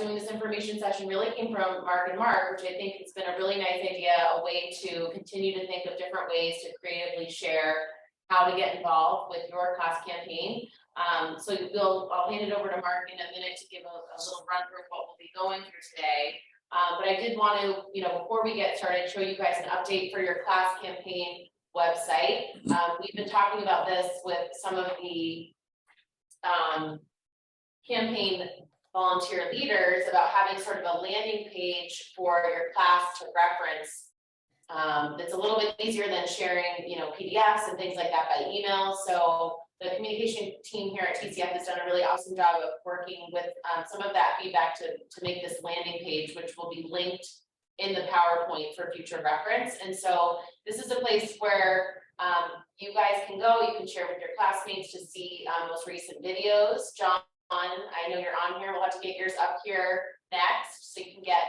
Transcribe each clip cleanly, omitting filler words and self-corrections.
doing this information session really came from Mark and Mark, which I think has been a really nice idea, a way to continue to think of different ways to creatively share how to get involved with your class campaign. So I'll hand it over to Mark in a minute to give a little run through of what we'll be going through today. But I did want to, before we get started, show you guys an update for your class campaign website. We've been talking about this with some of the campaign volunteer leaders about having sort of a landing page for your class to reference. That's a little bit easier than sharing, PDFs and things like that by email. So the communication team here at TCF has done a really awesome job of working with some of that feedback to make this landing page, which will be linked in the PowerPoint for future reference. And so this is a place where you guys can go, you can share with your classmates to see most recent videos. John, I know you're on here. We'll have to get yours up here next so you can get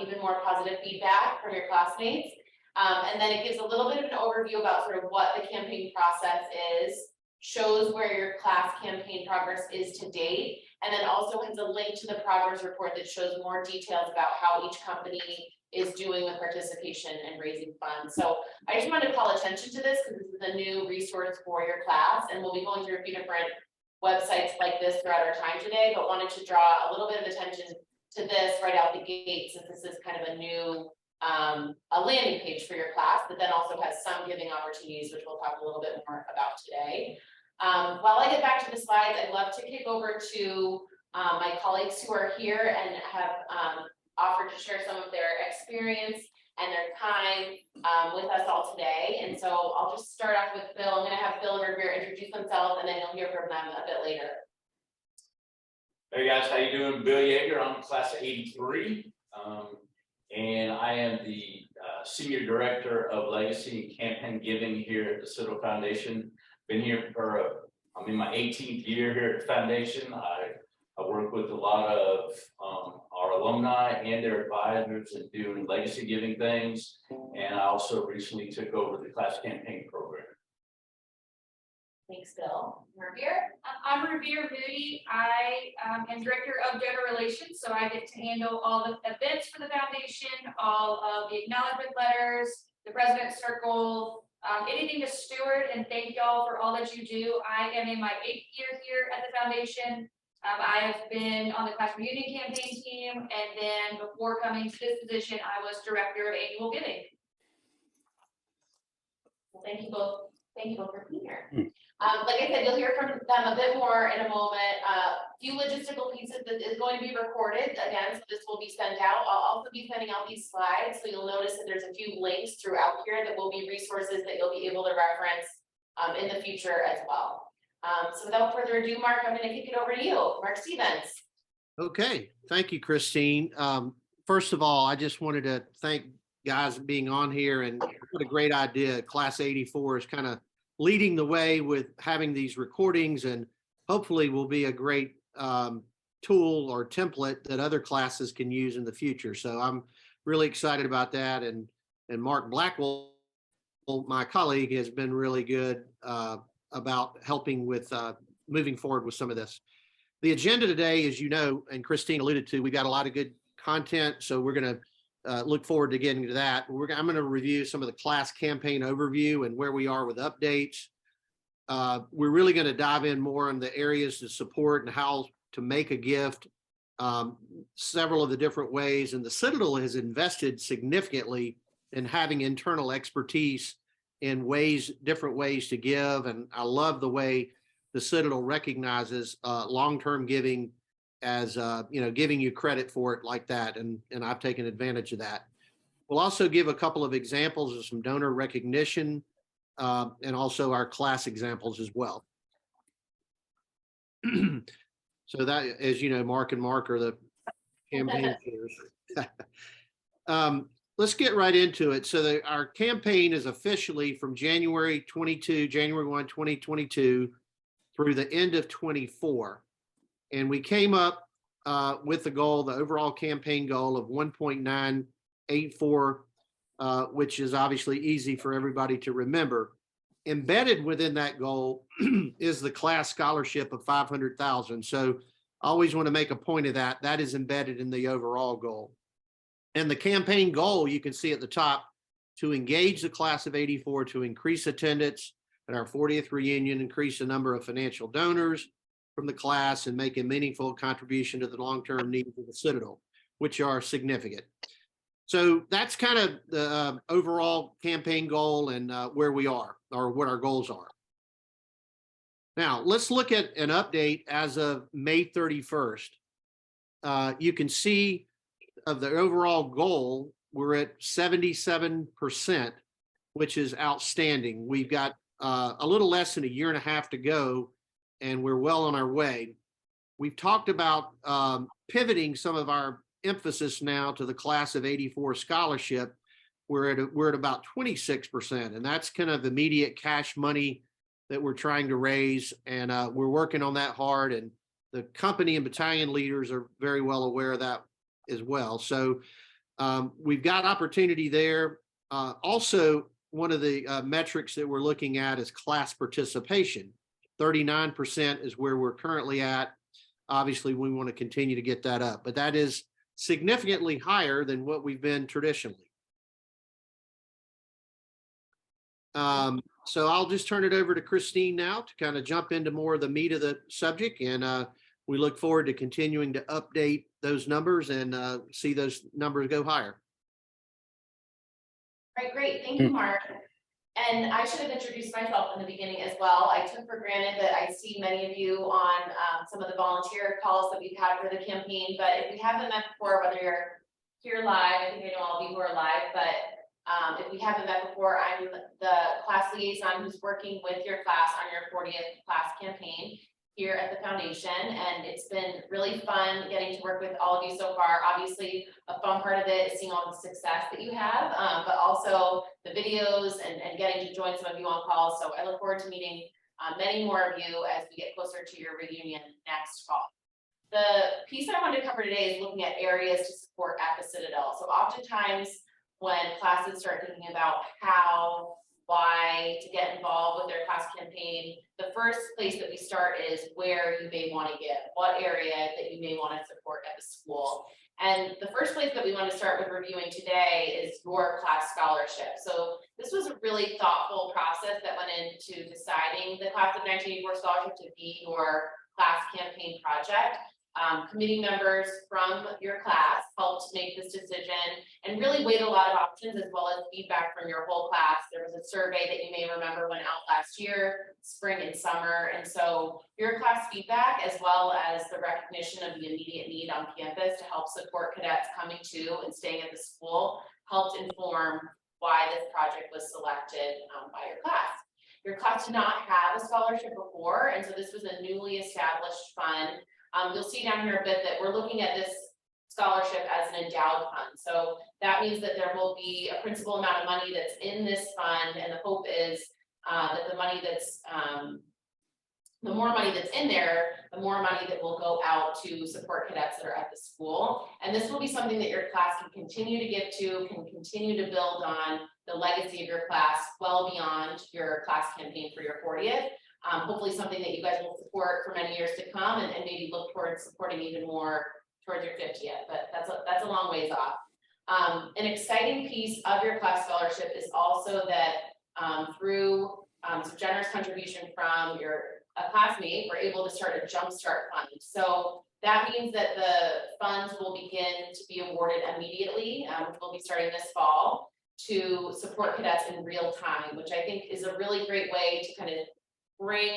even more positive feedback from your classmates. And then it gives a little bit of an overview about sort of what the campaign process is, shows where your class campaign progress is to date, and then also has a link to the progress report that shows more details about how each company is doing with participation and raising funds. So I just wanted to call attention to this because this is a new resource for your class, and we'll be going through a few different websites like this throughout our time today, but wanted to draw a little bit of attention to this right out the gate, since this is kind of a new a landing page for your class, but then also has some giving opportunities, which we'll talk a little bit more about today. While I get back to the slides, I'd love to kick over to my colleagues who are here and have offered to share some of their experience and their time with us all today. And so I'll just start off with Bill. I'm going to have Bill and Riviere introduce themselves, and then you'll hear from them a bit later. Hey guys, how you doing? Bill Yaeger. I'm class of 83. And I am the Senior Director of Legacy and Campaign Giving here at the Citadel Foundation. Been here for, I'm in my 18th year here at the Foundation. I work with a lot of our alumni and their advisors and doing legacy giving things. And I also recently took over the class campaign program. Thanks, Bill. Riviere? I'm Riviere Moody. I am Director of Donor Relations, so I get to handle all the events for the foundation, all of the acknowledgement letters, the President's Circle, anything to steward, and thank y'all for all that you do. I am in my 8th year here at the foundation. I have been on the class reunion campaign team, and then before coming to this position, I was Director of Annual Giving. Well, thank you both. Thank you both for being here. Like I said, you'll hear from them a bit more in a moment. A few logistical pieces that is going to be recorded again, so this will be sent out. I'll also be sending out these slides, so you'll notice that there's a few links throughout here that will be resources that you'll be able to reference in the future as well. So without further ado, Mark, I'm going to kick it over to you. Mark Stevens. Okay, thank you, Christine. First of all, I just wanted to thank guys being on here, and what a great idea. Class 84 is kind of leading the way with having these recordings, and hopefully will be a great tool or template that other classes can use in the future. So I'm really excited about that. And Mark Blackwell, my colleague, has been really good about helping with moving forward with some of this. The agenda today, as you know, and Christine alluded to, we've got a lot of good content. So we're going to look forward to getting to that. I'm going to review some of the class campaign overview and where we are with updates. We're really going to dive in more on the areas to support and how to make a gift, several of the different ways. And the Citadel has invested significantly in having internal expertise in different ways to give. And I love the way the Citadel recognizes long-term giving as giving you credit for it like that, and I've taken advantage of that. We'll also give a couple of examples of some donor recognition and also our class examples as well. So that, as you know, Mark and Mark are the campaign chairs. Let's get right into it. So our campaign is officially from January 1, 2022 through the end of 24. And we came up with the goal, the overall campaign goal of 1.984, which is obviously easy for everybody to remember. Embedded within that goal is the class scholarship of $500,000. So always want to make a point of that. That is embedded in the overall goal. And the campaign goal, you can see at the top, to engage the class of 84, to increase attendance at our 40th reunion, increase the number of financial donors from the class, and make a meaningful contribution to the long-term needs of the Citadel, which are significant. So that's kind of the overall campaign goal and where we are, or what our goals are. Now, let's look at an update as of May 31st. You can see of the overall goal, we're at 77%, which is outstanding. We've got a little less than a year and a half to go, and we're well on our way. We've talked about pivoting some of our emphasis now to the class of 84 scholarship. We're at about 26%, and that's kind of immediate cash money that we're trying to raise, and we're working on that hard, and the company and battalion leaders are very well aware of that as well. So we've got opportunity there. Also, one of the metrics that we're looking at is class participation. 39% is where we're currently at. Obviously, we want to continue to get that up, but that is significantly higher than what we've been traditionally. So I'll just turn it over to Christine now to kind of jump into more of the meat of the subject, and we look forward to continuing to update those numbers and see those numbers go higher. All right, great. Thank you, Mark. And I should have introduced myself in the beginning as well. I took for granted that I see many of you on some of the volunteer calls that we've had for the campaign, but if we haven't met before, whether you're here live, I think I know all of you who are live, but if we haven't met before, I'm the class liaison who's working with your class on your 40th class campaign here at the foundation, and it's been really fun getting to work with all of you so far. Obviously, a fun part of it is seeing all the success that you have, but also the videos and getting to join some of you on calls. So I look forward to meeting many more of you as we get closer to your reunion next fall. The piece I wanted to cover today is looking at areas to support at the Citadel. So oftentimes when classes start thinking about how, why to get involved with their class campaign, the first place that we start is where you may want to give, what area that you may want to support at the school. And the first place that we want to start with reviewing today is your class scholarship. So this was a really thoughtful process that went into deciding the class of 1984 scholarship to be your class campaign project. Committee members from your class helped make this decision and really weighed a lot of options as well as feedback from your whole class. There was a survey that you may remember went out last year, spring and summer. And so your class feedback, as well as the recognition of the immediate need on campus to help support cadets coming to and staying at the school, helped inform why this project was selected by your class. Your class did not have a scholarship before, and so this was a newly established fund. You'll see down here a bit that we're looking at this scholarship as an endowed fund. So that means that there will be a principal amount of money that's in this fund, and the hope is that the money that's the more money that's in there, the more money that will go out to support cadets that are at the school. And this will be something that your class can continue to give to, can continue to build on the legacy of your class well beyond your class campaign for your 40th. Hopefully something that you guys will support for many years to come, and maybe look towards supporting even more towards your 50th, but that's a long ways off. An exciting piece of your class scholarship is also that through some generous contribution from a classmate, we're able to start a jumpstart fund. So that means that the funds will begin to be awarded immediately, which will be starting this fall, to support cadets in real time, which I think is a really great way to kind of bring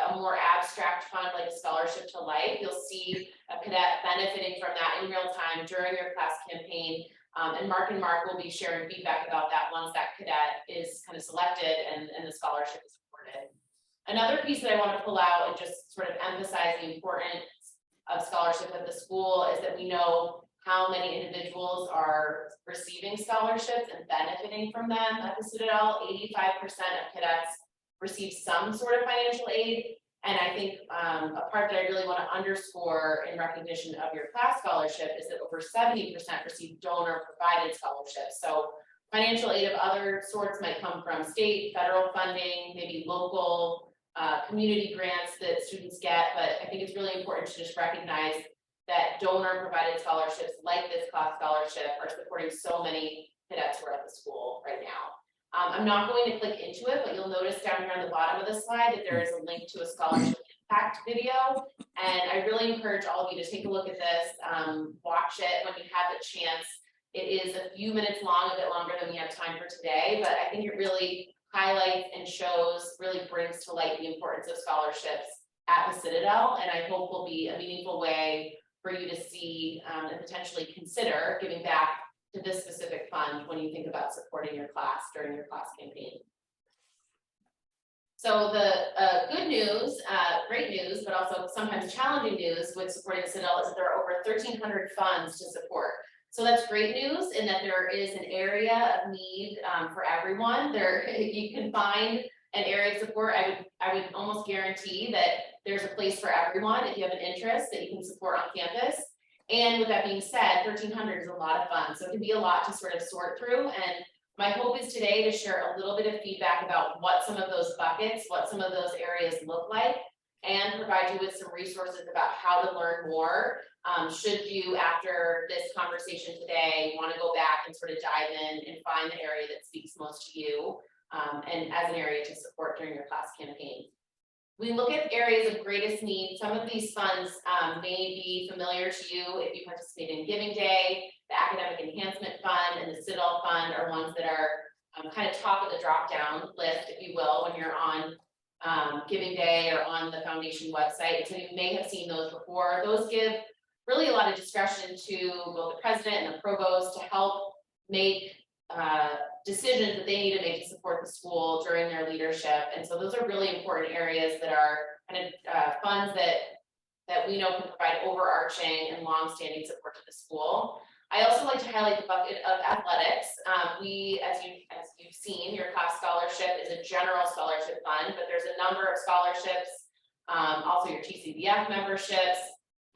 a more abstract fund like a scholarship to life. You'll see a cadet benefiting from that in real time during your class campaign. And Mark will be sharing feedback about that once that cadet is kind of selected and the scholarship is supported. Another piece that I want to pull out and just sort of emphasize the importance of scholarship at the school is that we know how many individuals are receiving scholarships and benefiting from them at the Citadel. 85% of cadets receive some sort of financial aid. And I think a part that I really want to underscore in recognition of your class scholarship is that over 70% receive donor provided scholarships. So financial aid of other sorts might come from state, federal funding, maybe local community grants that students get, but I think it's really important to just recognize that donor provided scholarships like this class scholarship are supporting so many cadets who are at the school right now. I'm not going to click into it, but you'll notice down here on the bottom of the slide that there is a link to a scholarship impact video. And I really encourage all of you to take a look at this, watch it when you have the chance. It is a few minutes long, a bit longer than we have time for today, but I think it really highlights and shows, really brings to light the importance of scholarships at the Citadel, and I hope will be a meaningful way for you to see and potentially consider giving back to this specific fund when you think about supporting your class during your class campaign. So the good news, great news, but also sometimes challenging news with supporting the Citadel is that there are over 1,300 funds to support. So that's great news in that there is an area of need for everyone. There, you can find an area of support. I would almost guarantee that there's a place for everyone if you have an interest that you can support on campus. And with that being said, 1,300 is a lot of fun. So it can be a lot to sort of sort through. And my hope is today to share a little bit of feedback about what some of those buckets, what some of those areas look like, and provide you with some resources about how to learn more. Should you, after this conversation today, want to go back and sort of dive in and find the area that speaks most to you and as an area to support during your class campaign. We look at areas of greatest need. Some of these funds may be familiar to you if you participate in Giving Day. The Academic Enhancement Fund and the Citadel Fund are ones that are kind of top of the drop-down list, if you will, when you're on Giving Day or on the foundation website. So you may have seen those before. Those give really a lot of discretion to both the president and the provost to help make decisions that they need to make to support the school during their leadership. And so those are really important areas that are kind of funds that we know can provide overarching and long-standing support to the school. I also like to highlight the bucket of athletics. We, as you've seen, your class scholarship is a general scholarship fund, but there's a number of scholarships, also your TCBF memberships,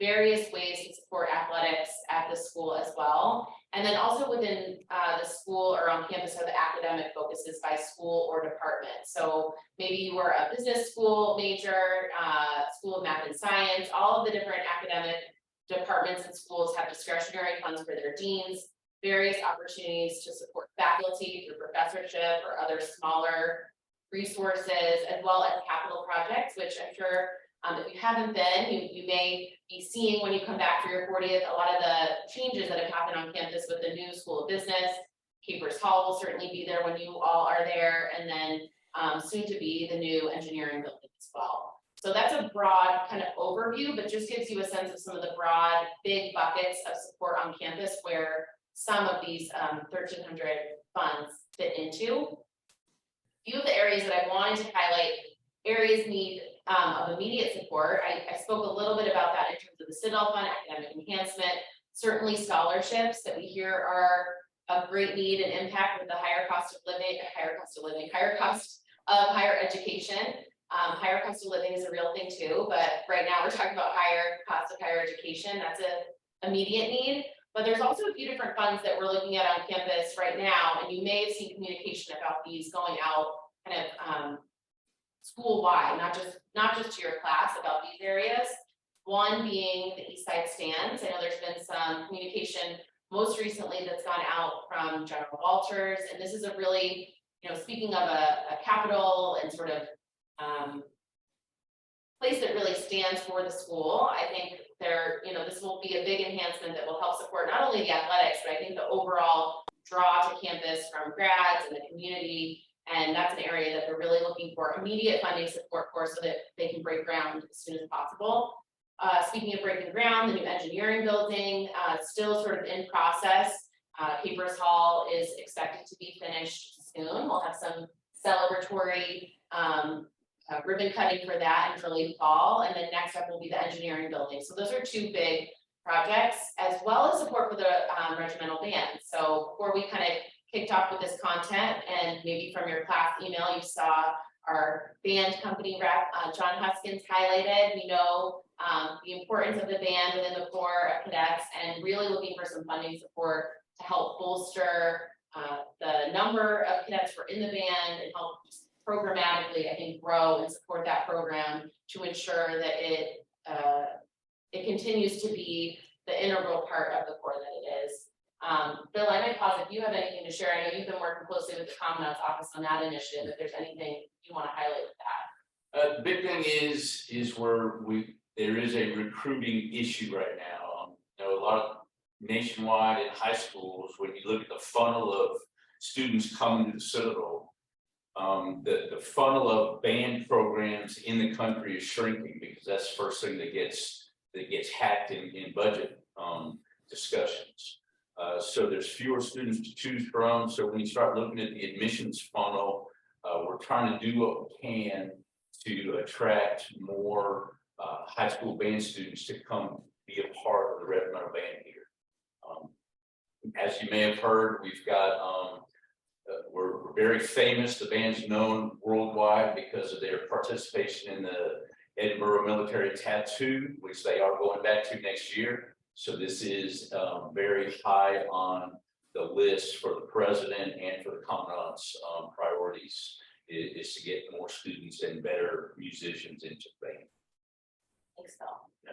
various ways to support athletics at the school as well. And then also within the school or on campus are the academic focuses by school or department. So maybe you were a business school major, School of Math and Science, all of the different academic departments and schools have discretionary funds for their deans, various opportunities to support faculty through professorship or other smaller resources, as well as capital projects, which I'm sure if you haven't been, you may be seeing when you come back for your 40th, a lot of the changes that have happened on campus with the new School of Business. Capers Hall will certainly be there when you all are there, and then soon to be the new engineering building as well. So that's a broad kind of overview, but just gives you a sense of some of the broad, big buckets of support on campus where some of these 1,300 funds fit into. A few of the areas that I wanted to highlight, areas need of immediate support. I spoke a little bit about that in terms of the Citadel Fund, academic enhancement, certainly scholarships that we hear are of great need and impact with the higher cost of higher education. Higher cost of living is a real thing too, but right now we're talking about higher cost of higher education. That's an immediate need. But there's also a few different funds that we're looking at on campus right now, and you may have seen communication about these going out kind of school-wide, not just to your class about these areas. One being the East Side Stands. I know there's been some communication most recently that's gone out from General Walters, and this is a really, speaking of a capital and sort of place that really stands for the school. I think this will be a big enhancement that will help support not only the athletics, but I think the overall draw to campus from grads and the community. And that's an area that they're really looking for immediate funding support for so that they can break ground as soon as possible. Speaking of breaking ground, the new engineering building, still sort of in process. Capers Hall is expected to be finished soon. We'll have some celebratory ribbon cutting for that in early fall, and then next up will be the engineering building. So those are two big projects, as well as support for the regimental band. So before we kind of kicked off with this content, and maybe from your class email, you saw our band company rep, John Huskins, highlighted. We know the importance of the band within the Corps of Cadets, and really looking for some funding support to help bolster the number of cadets who are in the band and help programmatically, I think, grow and support that program to ensure that it continues to be the integral part of the core that it is. Bill, I might pause if you have anything to share. I know you've been working closely with the Commandant's office on that initiative. If there's anything you want to highlight with that. The big thing is where there is a recruiting issue right now. You know, a lot of nationwide in high schools, when you look at the funnel of students coming to the Citadel, the funnel of band programs in the country is shrinking because that's the first thing that gets hacked in budget discussions. So there's fewer students to choose from. So when you start looking at the admissions funnel, we're trying to do what we can to attract more high school band students to come be a part of the Red Meadow Band here. As you may have heard, we've got we're very famous. The band's known worldwide because of their participation in the Edinburgh Military Tattoo, which they are going back to next year. So this is very high on the list for the president and for the commandant's priorities is to get more students and better musicians into the band. Thanks, Bill. Yeah.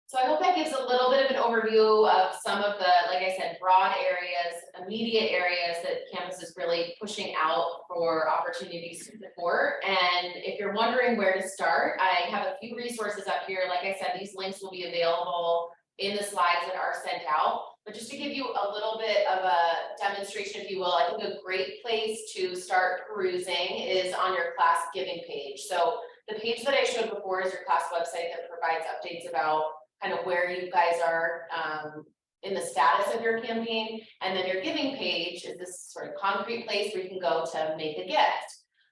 So I hope that gives a little bit of an overview of some of the, like I said, broad areas, immediate areas that campus is really pushing out for opportunities to support. And if you're wondering where to start, I have a few resources up here. Like I said, these links will be available in the slides that are sent out. But just to give you a little bit of a demonstration, if you will, I think a great place to start perusing is on your class giving page. So the page that I showed before is your class website that provides updates about kind of where you guys are in the status of your campaign. And then your giving page is this sort of concrete place where you can go to make a gift.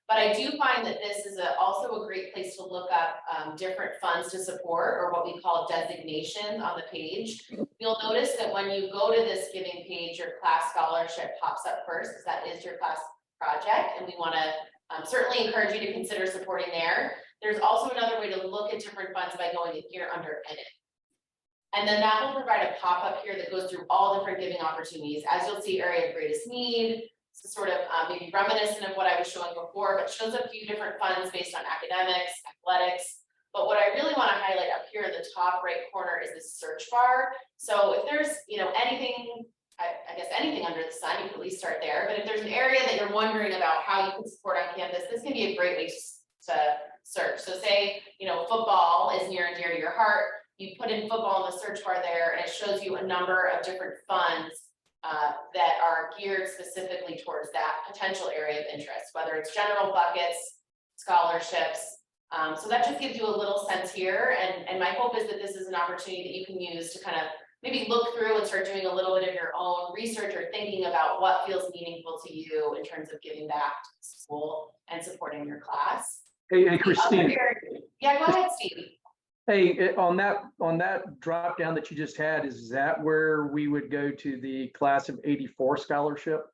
But I do find that this is also a great place to look up different funds to support, or what we call designations on the page. You'll notice that when you go to this giving page, your class scholarship pops up first, because that is your class project. And we want to certainly encourage you to consider supporting there. There's also another way to look at different funds by going in here under edit. And then that will provide a pop-up here that goes through all different giving opportunities. As you'll see, area of greatest need, so sort of maybe reminiscent of what I was showing before, but shows a few different funds based on academics, athletics. But what I really want to highlight up here in the top right corner is this search bar. So if there's, anything, I guess anything under the sun, you can at least start there. But if there's an area that you're wondering about how you can support on campus, this can be a great way to search. So say, football is near and dear to your heart. You put in football in the search bar there, and it shows you a number of different funds that are geared specifically towards that potential area of interest, whether it's general buckets, scholarships. So that just gives you a little sense here. And my hope is that this is an opportunity that you can use to kind of maybe look through and start doing a little bit of your own research or thinking about what feels meaningful to you in terms of giving back to school and supporting your class. Hey, Christine. Yeah, go ahead, Steve. Hey, on that drop down that you just had, is that where we would go to the class of '84 scholarship?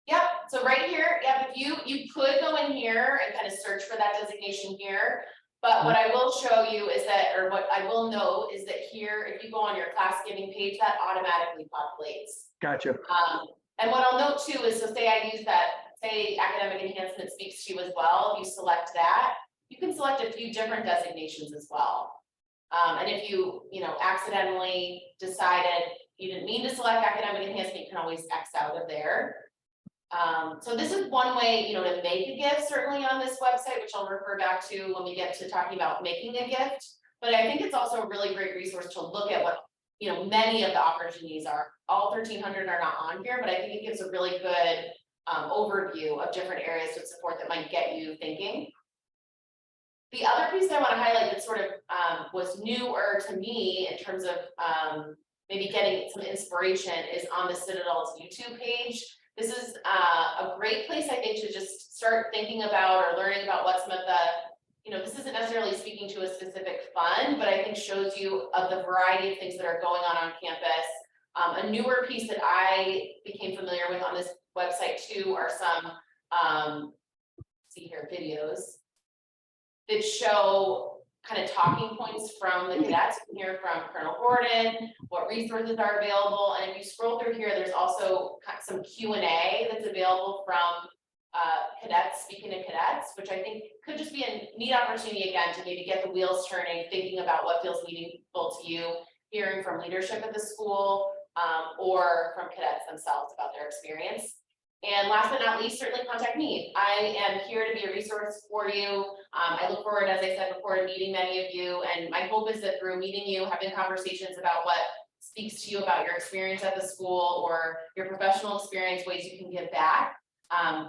Yep. So right here, if you could go in here and kind of search for that designation here. But what I will show you is that, or what I will note is that here, if you go on your class giving page, that automatically populates. Gotcha. And what I'll note too is, so say I use that, say academic enhancement speaks to you as well. If you select that, you can select a few different designations as well. And if you, accidentally decided you didn't mean to select academic enhancement, you can always X out of there. So this is one way, to make a gift, certainly on this website, which I'll refer back to when we get to talking about making a gift. But I think it's also a really great resource to look at what, many of the opportunities are. All 1,300 are not on here, but I think it gives a really good overview of different areas of support that might get you thinking. The other piece I want to highlight that sort of was newer to me in terms of maybe getting some inspiration is on the Citadel's YouTube page. This is a great place, I think, to just start thinking about or learning about what some of the, this isn't necessarily speaking to a specific fund, but I think shows you of the variety of things that are going on campus. A newer piece that I became familiar with on this website too are some, see here, videos that show kind of talking points from the cadets. You can hear from Colonel Gordon, what resources are available. And if you scroll through here, there's also some Q&A that's available from cadets, speaking to cadets, which I think could just be a neat opportunity again to maybe get the wheels turning, thinking about what feels meaningful to you, hearing from leadership at the school, or from cadets themselves about their experience. And last but not least, certainly contact me. I am here to be a resource for you. I look forward, as I said before, to meeting many of you. And my hope is that through meeting you, having conversations about what speaks to you about your experience at the school or your professional experience, ways you can give back,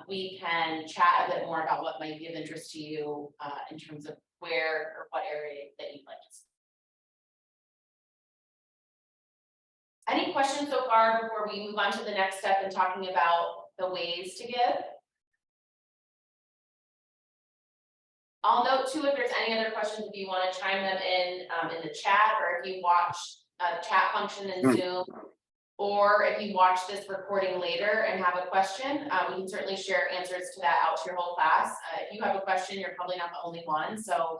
we can chat a bit more about what might be of interest to you in terms of where or what area that you'd like to see. Any questions so far before we move on to the next step in talking about the ways to give? I'll note too if there's any other questions, if you want to chime them in the chat, or if you watch a chat function in Zoom, or if you watch this recording later and have a question, we can certainly share answers to that out to your whole class. If you have a question, you're probably not the only one, so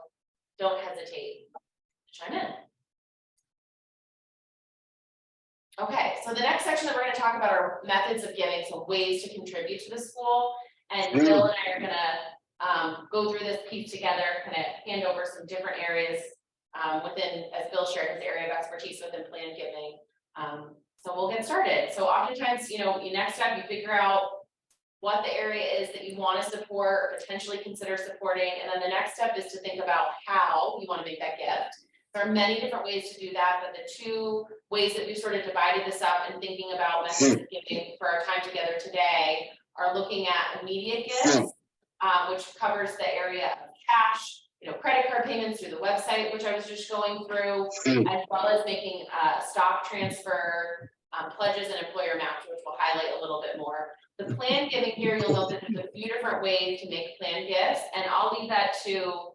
don't hesitate to chime in. Okay, so the next section that we're going to talk about are methods of giving, so ways to contribute to the school. And Bill and I are going to go through this piece together, kind of hand over some different areas within, as Bill shared, his area of expertise within plan giving. So we'll get started. So oftentimes, next step, you figure out what the area is that you want to support or potentially consider supporting. And then the next step is to think about how you want to make that gift. There are many different ways to do that, but the two ways that we've sort of divided this up and thinking about methods of giving for our time together today are looking at immediate gifts, which covers the area of cash, credit card payments through the website, which I was just going through, as well as making stock transfer, pledges and employer match, which we'll highlight a little bit more. The plan giving here, you'll note that there's a few different ways to make plan gifts, and I'll leave that to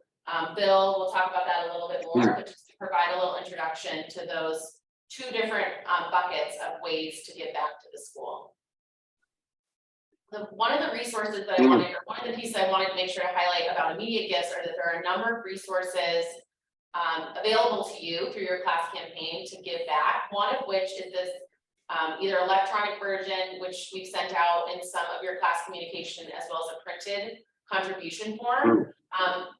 Bill. We'll talk about that a little bit more, but just to provide a little introduction to those two different buckets of ways to give back to the school. One of the resources that I wanted, or one of the pieces I wanted to make sure to highlight about immediate gifts are that there are a number of resources available to you through your class campaign to give back. One of which is this either electronic version, which we've sent out in some of your class communication, as well as a printed contribution form.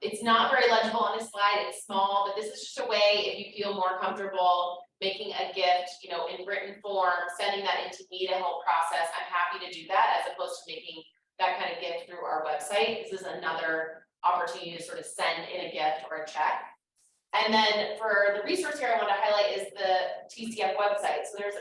It's not very legible on this slide, it's small, but this is just a way, if you feel more comfortable making a gift, in written form, sending that into me to help process. I'm happy to do that as opposed to making that kind of gift through our website. This is another opportunity to sort of send in a gift or a check. And then for the resource here, I want to highlight is the TCF website. So there's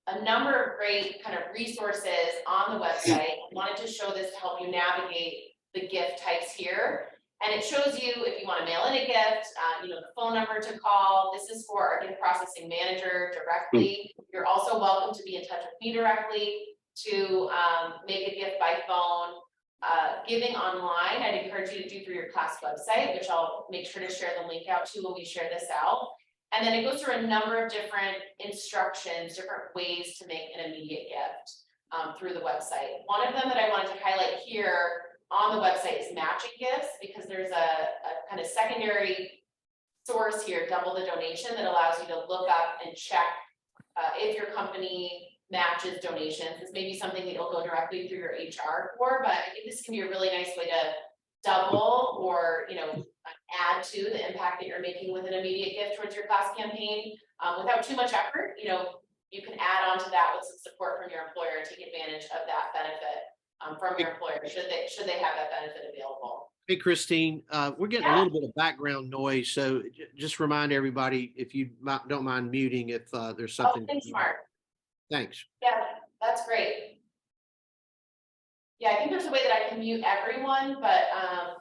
a number of great kind of resources on the website. I wanted to show this to help you navigate the gift types here. And it shows you if you want to mail in a gift, the phone number to call. This is for our gift processing manager directly. You're also welcome to be in touch with me directly to make a gift by phone. Giving online, I'd encourage you to do through your class website, which I'll make sure to share the link out to when we share this out. And then it goes through a number of different instructions, different ways to make an immediate gift through the website. One of them that I wanted to highlight here on the website is matching gifts, because there's a kind of secondary source here, double the donation, that allows you to look up and check if your company matches donations. This may be something that you'll go directly through your HR for, but I think this can be a really nice way to double or add to the impact that you're making with an immediate gift towards your class campaign without too much effort. You can add on to that with some support from your employer and take advantage of that benefit from your employer should they have that benefit available. Hey, Christine, we're getting a little bit of background noise, so just remind everybody if you don't mind muting if there's something. Oh, thanks, Mark. Thanks. Yeah, that's great. Yeah, I think there's a way that I can mute everyone, but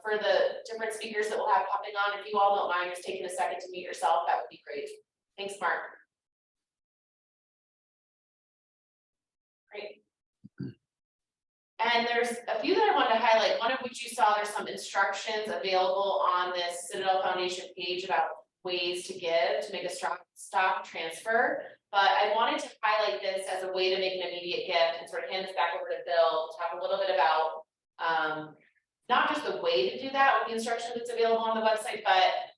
for the different speakers that we'll have popping on, if you all don't mind just taking a second to mute yourself, that would be great. Thanks, Mark. Great. And there's a few that I wanted to highlight, one of which you saw there's some instructions available on this Citadel Foundation page about ways to give to make a stock transfer. But I wanted to highlight this as a way to make an immediate gift and sort of hand this back over to Bill to talk a little bit about not just the way to do that with the instruction that's available on the website, but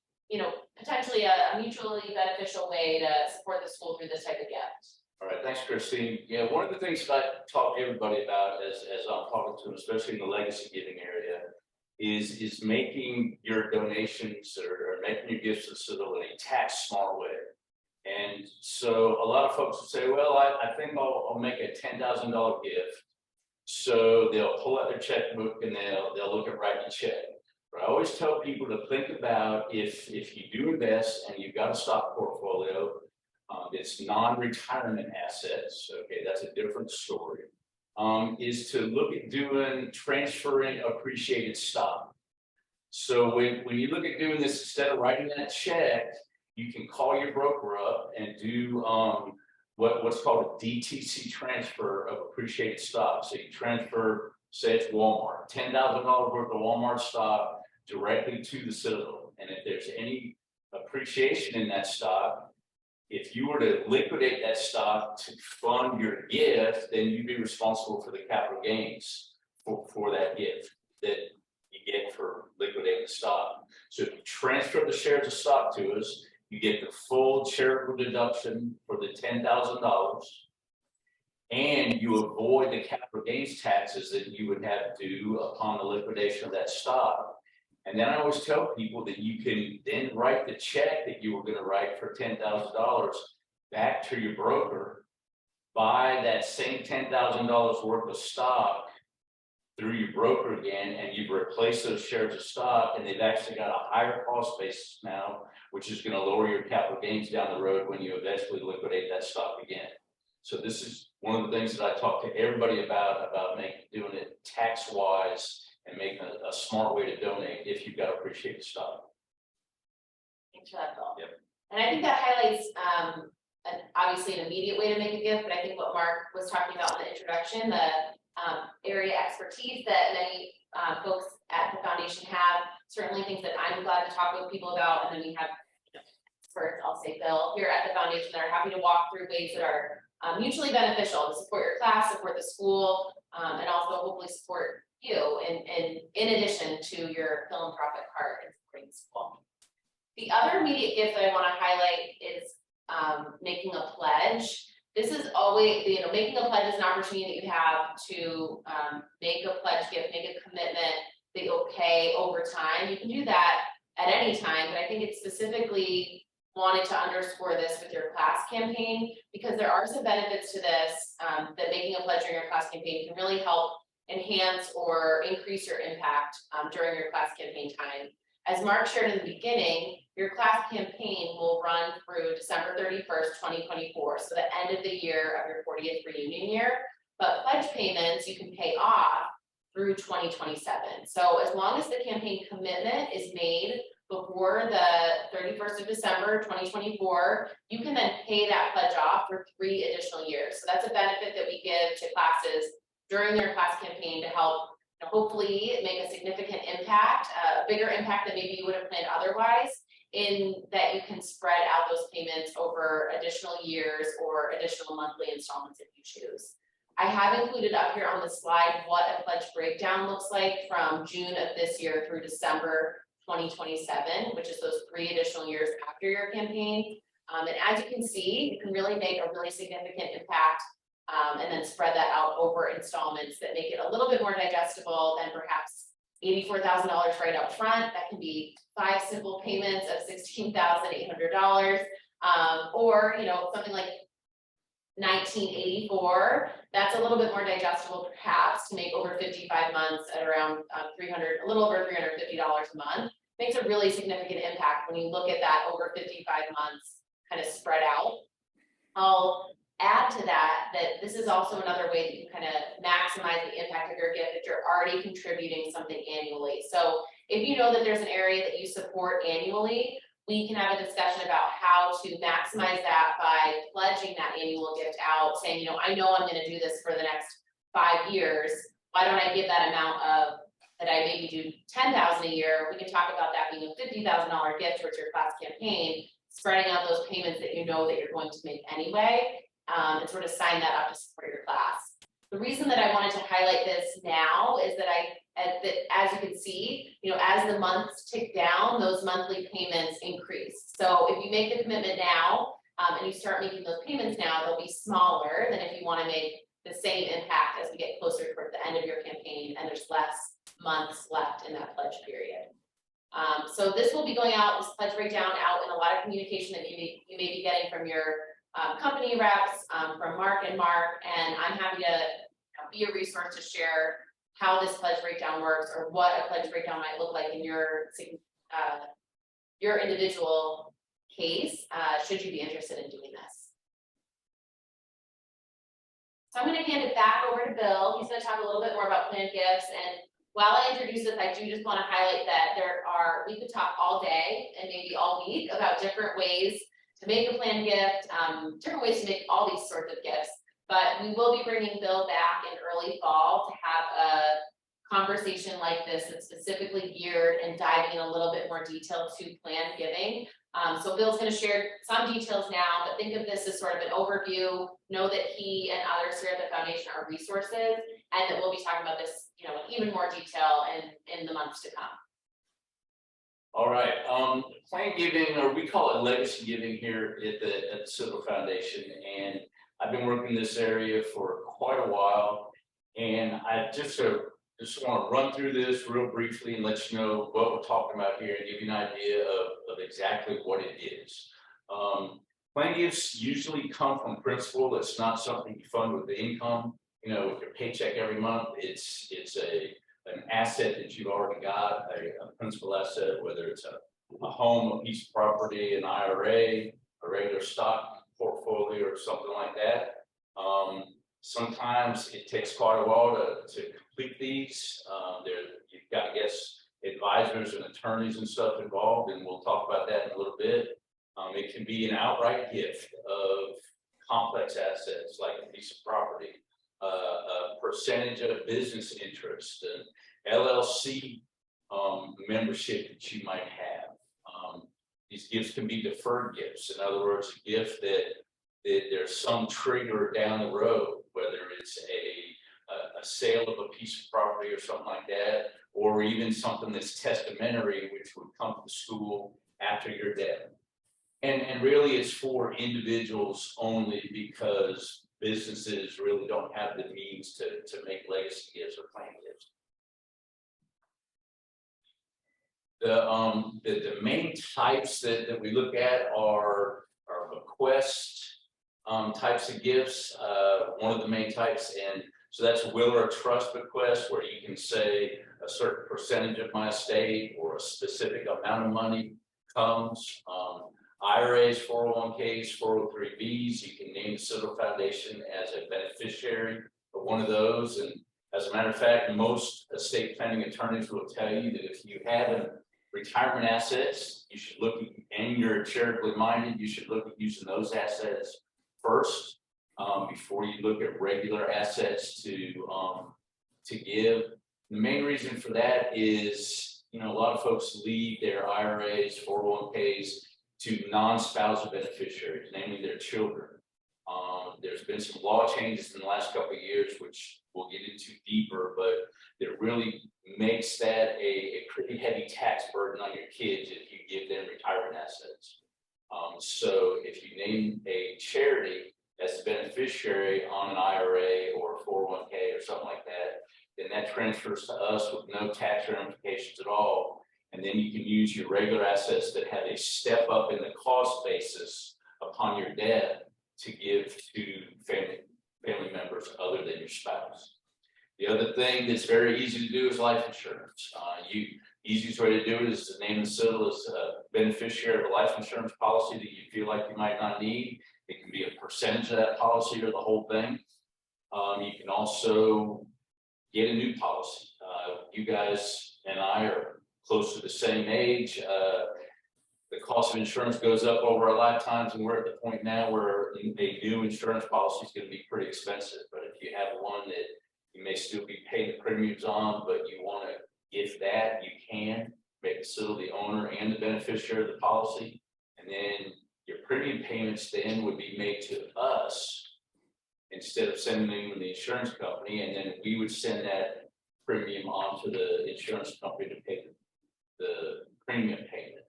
potentially a mutually beneficial way to support the school through this type of gift. All right, thanks, Christine. Yeah, one of the things that I talk to everybody about as I'm talking to them, especially in the legacy giving area, is making your donations or making your gifts to the citadel in a tax smart way. And so a lot of folks will say, well, I think I'll make a $10,000 gift. So they'll pull out their checkbook and they'll look at writing a check. But I always tell people to think about if you do invest and you've got a stock portfolio, it's non-retirement assets. Okay, that's a different story. Is to look at doing transferring appreciated stock. So when you look at doing this, instead of writing that check, you can call your broker up and do what's called a DTC transfer of appreciated stock. So you transfer, say it's Walmart, $10,000 worth of Walmart stock directly to the Citadel. And if there's any appreciation in that stock, if you were to liquidate that stock to fund your gift, then you'd be responsible for the capital gains for that gift that you get for liquidating the stock. So if you transfer the shares of stock to us, you get the full charitable deduction for the $10,000, and you avoid the capital gains taxes that you would have to do upon the liquidation of that stock. And then I always tell people that you can then write the check that you were going to write for $10,000 back to your broker, buy that same $10,000 worth of stock through your broker again, and you've replaced those shares of stock, and they've actually got a higher cost basis now, which is going to lower your capital gains down the road when you eventually liquidate that stock again. So this is one of the things that I talk to everybody about doing it tax wise and making a smart way to donate if you've got appreciated stock. Thanks for that, Bill. Yep. And I think that highlights obviously an immediate way to make a gift, but I think what Mark was talking about in the introduction, the area expertise that many folks at the foundation have, certainly things that I'm glad to talk with people about. And then we have experts, I'll say Bill, here at the foundation that are happy to walk through ways that are mutually beneficial to support your class, support the school, and also hopefully support you in addition to your philanthropic part in supporting the school. The other immediate gift that I want to highlight is making a pledge. This is always, making a pledge is an opportunity that you have to make a pledge gift, make a commitment that you'll pay over time. You can do that at any time, but I think it's specifically wanted to underscore this with your class campaign, because there are some benefits to this that making a pledge during your class campaign can really help enhance or increase your impact during your class campaign time. As Mark shared in the beginning, your class campaign will run through December 31st, 2024, so the end of the year of your 40th reunion year, but pledge payments you can pay off through 2027. So as long as the campaign commitment is made before the 31st of December, 2024, you can then pay that pledge off for 3 additional years. So that's a benefit that we give to classes during their class campaign to help hopefully make a significant impact, a bigger impact than maybe you would have planned otherwise, in that you can spread out those payments over additional years or additional monthly installments if you choose. I have included up here on the slide what a pledge breakdown looks like from June of this year through December 2027, which is those 3 additional years after your campaign. And as you can see, you can really make a really significant impact and then spread that out over installments that make it a little bit more digestible than perhaps $84,000 right up front. That can be 5 simple payments of $16,800, or something like $1984. That's a little bit more digestible, perhaps, to make over 55 months at around a little over $350 a month. Makes a really significant impact when you look at that over 55 months, kind of spread out. I'll add to that this is also another way that you kind of maximize the impact of your gift if you're already contributing something annually. So if you know that there's an area that you support annually, we can have a discussion about how to maximize that by pledging that annual gift out, saying, I know I'm going to do this for the next 5 years. Why don't I give that amount of that I maybe do $10,000 a year? We can talk about that being a $50,000 gift towards your class campaign, spreading out those payments that you know that you're going to make anyway, and sort of sign that up to support your class. The reason that I wanted to highlight this now is that as you can see, as the months tick down, those monthly payments increase. So if you make the commitment now, and you start making those payments now, they'll be smaller than if you want to make the same impact as we get closer toward the end of your campaign and there's less months left in that pledge period. So this will be going out, this pledge breakdown out in a lot of communication that you may be getting from your company reps, from Mark, and I'm happy to be a resource to share how this pledge breakdown works or what a pledge breakdown might look like in your individual case, should you be interested in doing this. So I'm going to hand it back over to Bill. He's going to talk a little bit more about planned gifts. And while I introduce this, I do just want to highlight that we could talk all day and maybe all week about different ways to make a planned gift, different ways to make all these sorts of gifts. But we will be bringing Bill back in early fall to have a conversation like this that's specifically geared and diving in a little bit more detail to planned giving. So Bill's going to share some details now, but think of this as sort of an overview. Know that he and others here at the foundation are resources, and that we'll be talking about this, in even more detail in the months to come. All right, planned giving, or we call it legacy giving here at the Citadel Foundation, and I've been working in this area for quite a while, and I just want to run through this real briefly and let you know what we're talking about here and give you an idea of exactly what it is. Planned gifts usually come from principal. It's not something you fund with the income, with your paycheck every month. It's an asset that you've already got, a principal asset, whether it's a home, a piece of property, an IRA, a regular stock portfolio, or something like that. Sometimes it takes quite a while to complete these. You've got, advisors and attorneys and stuff involved, and we'll talk about that in a little bit. It can be an outright gift of complex assets like a piece of property, a percentage of business interest, an LLC membership that you might have. These gifts can be deferred gifts. In other words, a gift that there's some trigger down the road, whether it's a sale of a piece of property or something like that, or even something that's testamentary, which would come to the school after your death. And really it's for individuals only, because businesses really don't have the means to make legacy gifts or planned gifts. The main types that we look at are bequest types of gifts, one of the main types, and so that's a will or a trust bequest, where you can say a certain percentage of my estate or a specific amount of money comes. IRAs, 401ks, 403bs, you can name the Citadel Foundation as a beneficiary of one of those. And as a matter of fact, most estate planning attorneys will tell you that if you have retirement assets, you should look at, and you're charitably minded, you should look at using those assets first, before you look at regular assets to give. The main reason for that is, a lot of folks leave their IRAs, 401ks to non-spousal beneficiaries, namely their children. There's been some law changes in the last couple of years, which we'll get into deeper, but it really makes that a pretty heavy tax burden on your kids if you give them retirement assets. So if you name a charity as a beneficiary on an IRA or a 401k or something like that, then that transfers to us with no tax ramifications at all. And then you can use your regular assets that have a step up in the cost basis upon your death to give to family members other than your spouse. The other thing that's very easy to do is life insurance. Easiest way to do it is to name the Citadel as a beneficiary of a life insurance policy that you feel like you might not need. It can be a percentage of that policy or the whole thing. You can also get a new policy. You guys and I are close to the same age. The cost of insurance goes up over our lifetimes, and we're at the point now where a new insurance policy is going to be pretty expensive. But if you have one that you may still be paying the premiums on, but you want to gift that, you can make the Citadel the owner and the beneficiary of the policy. And then your premium payments then would be made to us instead of sending them to the insurance company. And then we would send that premium on to the insurance company to pay the premium payment.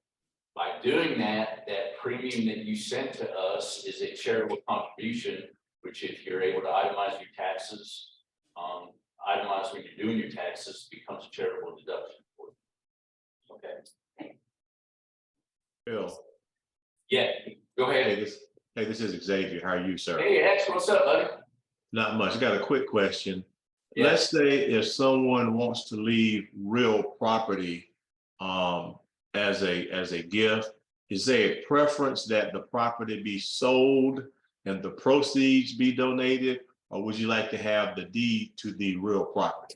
By doing that, that premium that you sent to us is a charitable contribution, which if you're able to itemize your taxes, itemize when you're doing your taxes, becomes a charitable deduction for you. Okay. Bill, Yeah, go ahead. this is Xavier. How are you, sir? Hey, X, what's up, buddy? Not much. I got a quick question. Yeah. Let's say if someone wants to leave real property as a gift, is there a preference that the property be sold and the proceeds be donated, or would you like to have the deed to the real property?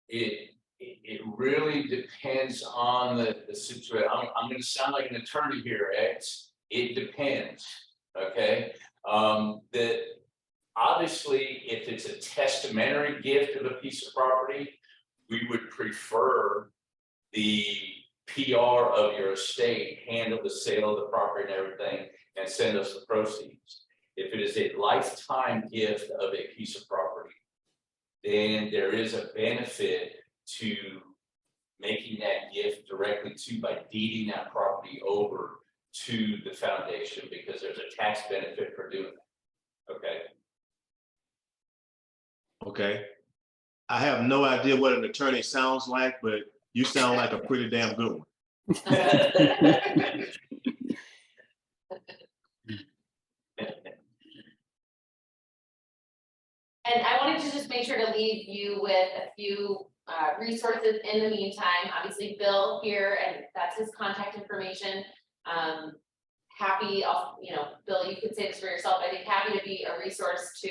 It really depends on the situation. I'm going to sound like an attorney here, X. It depends. Okay. That obviously, if it's a testamentary gift of a piece of property, we would prefer the PR of your estate handle the sale of the property and everything and send us the proceeds. If it is a lifetime gift of a piece of property, then there is a benefit to making that gift directly by deeding that property over to the foundation, because there's a tax benefit for doing that. Okay. Okay. I have no idea what an attorney sounds like, but you sound like a pretty damn good one. And I wanted to just make sure to leave you with a few resources in the meantime. Obviously, Bill here, and that's his contact information. Happy, Bill, you could say this for yourself. I think happy to be a resource to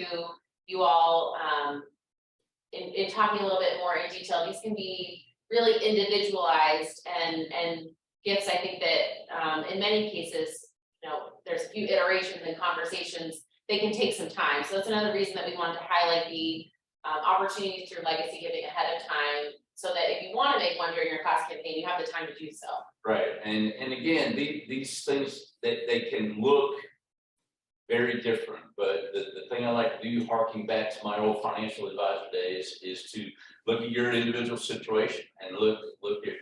you all in talking a little bit more in detail. These can be really individualized and gifts. I think that in many cases, there's a few iterations and conversations. They can take some time. So that's another reason that we wanted to highlight the opportunities through legacy giving ahead of time, so that if you want to make one during your class campaign, you have the time to do so. Right, and again, these things that they can look very different, but the thing I like to do, harking back to my old financial advisor days, is to look at your individual situation and look at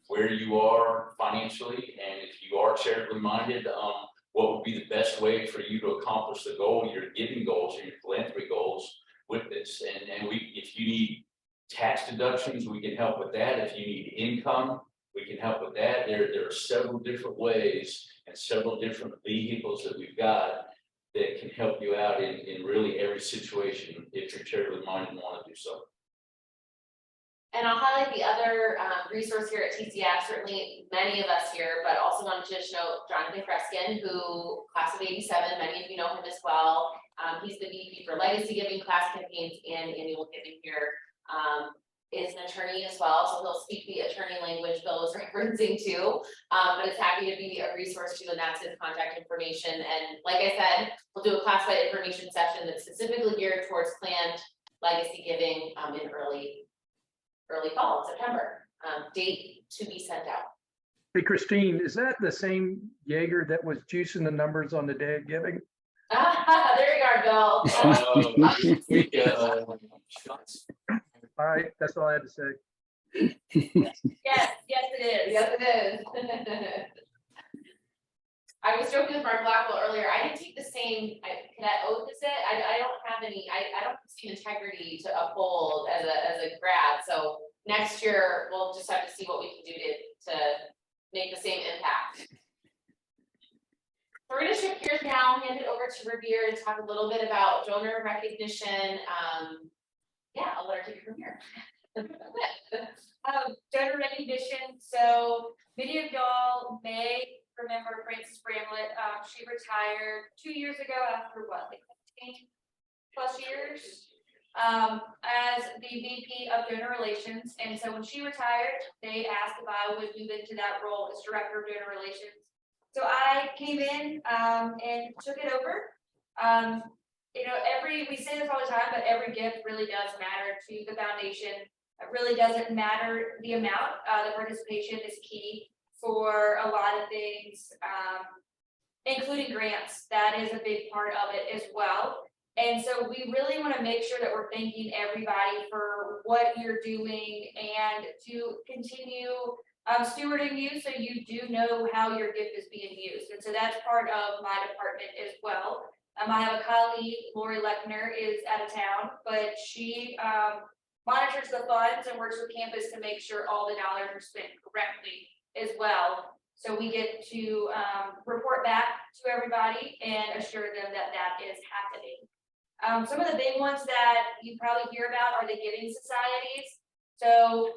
where you are financially, and if you are charitably minded, what would be the best way for you to accomplish the goal, your giving goals, or your philanthropy goals with this. And if you need tax deductions, we can help with that. If you need income, we can help with that. There are several different ways and several different vehicles that we've got that can help you out in really every situation if you're charitably minded and want to do so. And I'll highlight the other resource here at TCF, certainly many of us here, but also wanted to just note Jonathan Kreskin, who class of 87, many of you know him as well. He's the VP for legacy giving, class campaigns, and annual giving here. Is an attorney as well, so he'll speak the attorney language Bill was referencing to, but is happy to be a resource too, and that's his contact information. And like I said, we'll do a classified information session that's specifically geared towards planned legacy giving in early fall, September. Date to be sent out. Hey, Christine, is that the same Yaeger that was juicing the numbers on the day of giving? There you are, Bill. All right, that's all I had to say. Yes, it is. Yes, it is. I was joking with Mark Blackwell earlier. I didn't take the same cadet oath as it. I don't have any. I don't have the same integrity to uphold as a grad. So next year we'll just have to see what we can do to make the same impact. We're going to shift gears now, hand it over to Riviere to talk a little bit about donor recognition. I'll let her take it from here. Donor recognition. So many of y'all may remember Frances Bramlett. She retired 2 years ago after what, like 15 plus years as the VP of Donor Relations. And so when she retired, they asked if I would move into that role as Director of Donor Relations. So I came in and took it over. We say this all the time, but every gift really does matter to the foundation. It really doesn't matter the amount. The participation is key for a lot of things, including grants. That is a big part of it as well. And so we really want to make sure that we're thanking everybody for what you're doing and to continue stewarding you, so you do know how your gift is being used. And so that's part of my department as well. I have a colleague, Lori Lechner, is out of town, but she monitors the funds and works with campus to make sure all the dollars are spent correctly as well. So we get to report back to everybody and assure them that that is happening. Some of the big ones that you probably hear about are the giving societies. So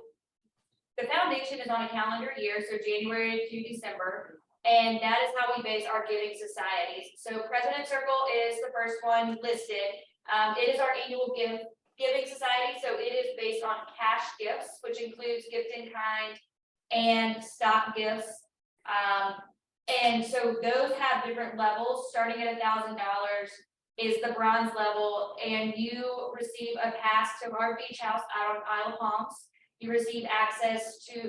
the foundation is on a calendar year, so January to December, and that is how we base our giving societies. So President Circle is the first one listed. It is our annual giving society, so it is based on cash gifts, which includes gift in kind and stock gifts. And so those have different levels. Starting at $1,000 is the bronze level, and you receive a pass to our beach house out on Isle of Palms. You receive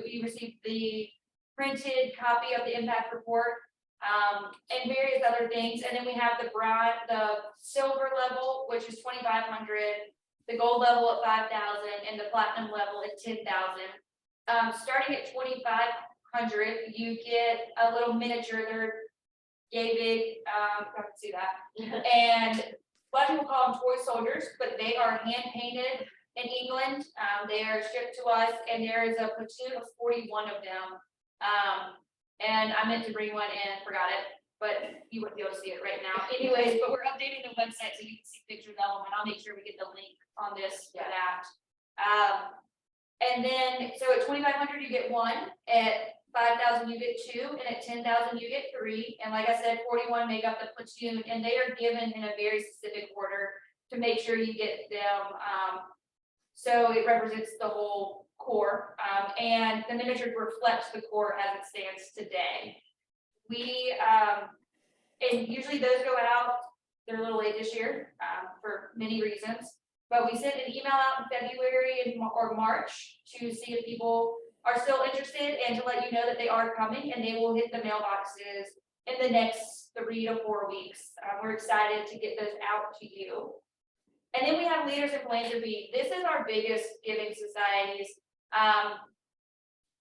you receive the printed copy of the impact report, and various other things. And then we have the silver level, which is $2,500, the gold level at $5,000, and the platinum level at $10,000. Starting at $2,500, you get a little miniature. They're yay big. You can see that. And a lot of people call them toy soldiers, but they are hand painted in England. They are shipped to us, and there is a platoon of 41 of them. And I meant to bring one in, forgot it, but you wouldn't be able to see it right now. Anyways, but we're updating the website so you can see pictures of them, and I'll make sure we get the link on this for that. And then, so at $2,500 you get one, at $5,000 you get two, and at $10,000 you get three. And like I said, 41 make up the platoon, and they are given in a very specific order to make sure you get them. So it represents the whole core, and the miniature reflects the core as it stands today. We and usually those go out. They're a little late this year for many reasons, but we send an email out in February or March to see if people are still interested and to let you know that they are coming, and they will hit the mailboxes in the next 3 to 4 weeks. We're excited to get those out to you. And then we have Leaders in Philanthropy. This is our biggest giving societies.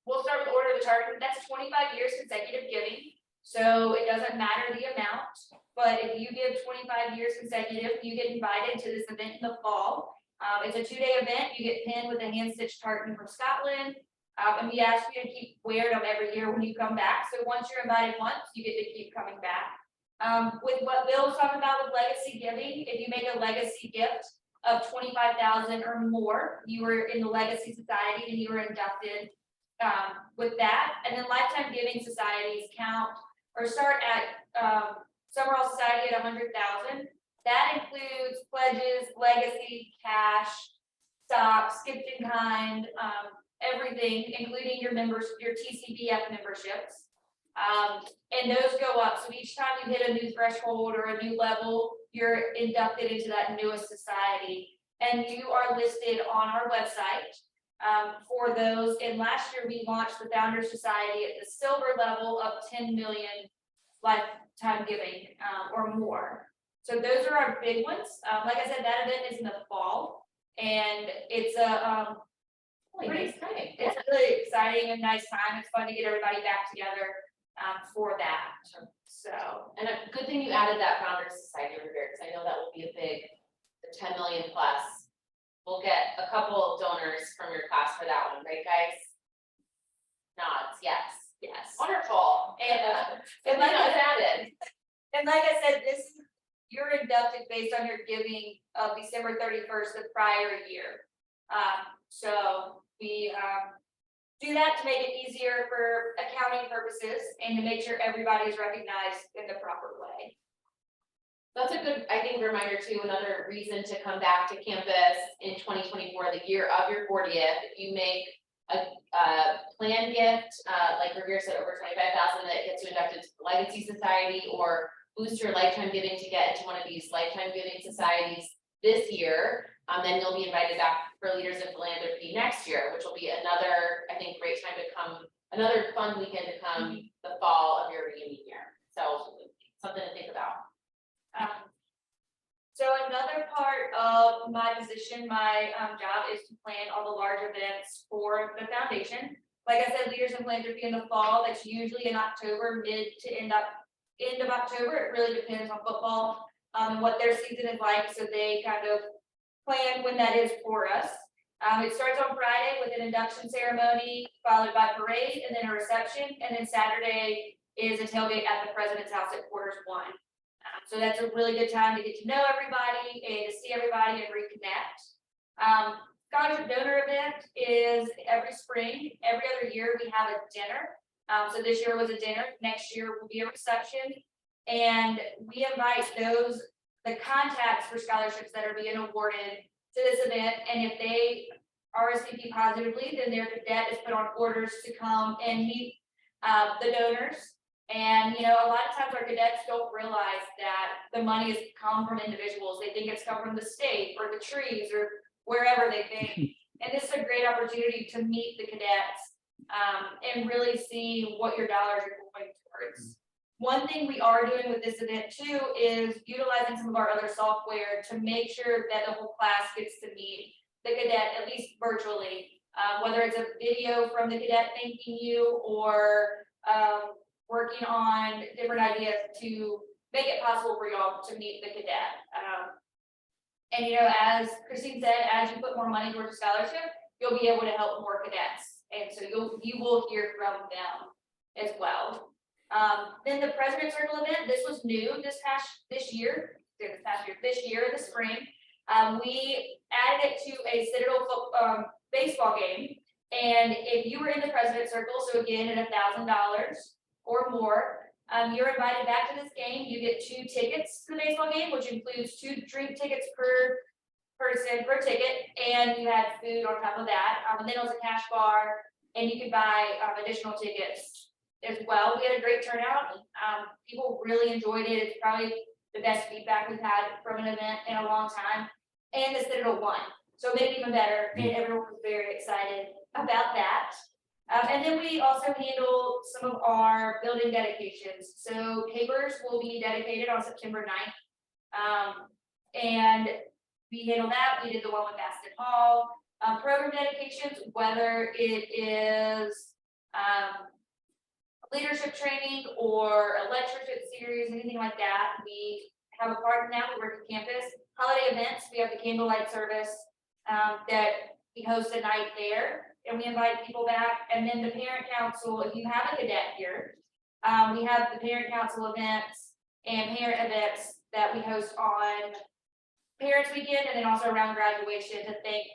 We'll start with Order of the Chart. That's 25 years consecutive giving. So it doesn't matter the amount, but if you give 25 years consecutive, you get invited to this event in the fall. It's a 2-day event. You get pinned with a hand-stitched tartan from Scotland. And we ask you to keep wearing them every year when you come back. So once you're invited once, you get to keep coming back. With what Bill was talking about with legacy giving, if you make a legacy gift of $25,000 or more, you were in the Legacy Society and you were inducted with that. And then lifetime giving societies count or start at Summerall Society at $100,000. That includes pledges, legacy, cash, stocks, gift in kind, everything, including your members, your TCBF memberships. And those go up. So each time you hit a new threshold or a new level, you're inducted into that newest society. And you are listed on our website for those. And last year we launched the Founders Society at the silver level of 10 million lifetime giving or more. So those are our big ones. Like I said, that event is in the fall, and it's a pretty exciting. It's a really exciting and nice time. It's fun to get everybody back together for that. So, And a good thing you added that Founders Society over here, because I know that will be a big, the 10 million plus. We'll get a couple of donors from your class for that one, right, guys? Nods, yes. Wonderful. And like I added. and like I said, you're inducted based on your giving of December 31st the prior year. So we do that to make it easier for accounting purposes and to make sure everybody is recognized in the proper way. That's a good, I think, reminder too. Another reason to come back to campus in 2024, the year of your 40th. If you make a planned gift, like Riviere said, over 25,000, that gets you inducted to the Legacy Society, or boost your lifetime giving to get into one of these lifetime giving societies this year. Then you'll be invited back for Leaders in Philanthropy next year, which will be another, I think, great time to come, another fun weekend to come the fall of your reunion year. So something to think about. So another part of my position, my job is to plan all the large events for the foundation. like I said, Leaders in Philanthropy in the fall. That's usually in October, mid to end of October. It really depends on football and what their season is like. So they kind of plan when that is for us. It starts on Friday with an induction ceremony, followed by parade, and then a reception, and then Saturday is a tailgate at the President's House at quarters 1. So that's a really good time to get to know everybody and to see everybody and reconnect. Scholarship donor event is every spring. Every other year we have a dinner. So this year was a dinner. Next year will be a reception, and we invite the contacts for scholarships that are being awarded to this event, and if they RSVP positively, then their cadet is put on orders to come and meet the donors. And a lot of times our cadets don't realize that the money has come from individuals. They think it's come from the state or the trees or wherever they think. And this is a great opportunity to meet the cadets and really see what your dollars are going towards. One thing we are doing with this event too is utilizing some of our other software to make sure that the whole class gets to meet the cadet, at least virtually, whether it's a video from the cadet thanking you or working on different ideas to make it possible for y'all to meet the cadet. And as Christine said, as you put more money towards a scholarship, you'll be able to help more cadets. And so you will hear from them as well. Then the President's Circle event, this was new this year in the spring. We added it to a Citadel baseball game. And if you were in the President's Circle, so again, at $1,000 or more, you're invited back to this game. You get 2 tickets to the baseball game, which includes 2 drink tickets per person per ticket, and you had food on top of that. And then it was a cash bar, and you could buy additional tickets as well. We had a great turnout. People really enjoyed it. It's probably the best feedback we've had from an event in a long time. And the Citadel won, so it made it even better, and everyone was very excited about that. And then we also handle some of our building dedications. So papers will be dedicated on September 9th. And we handle that. We did the one with Aston Hall. Program dedications, whether it is leadership training or a lectureship series, anything like that, we have a partner now. We work at campus. Holiday events, we have the candlelight service that we host a night there. And we invite people back. And then the parent council, if you have a cadet here, we have the parent council events and parent events that we host on Parents Weekend, and then also around graduation to thank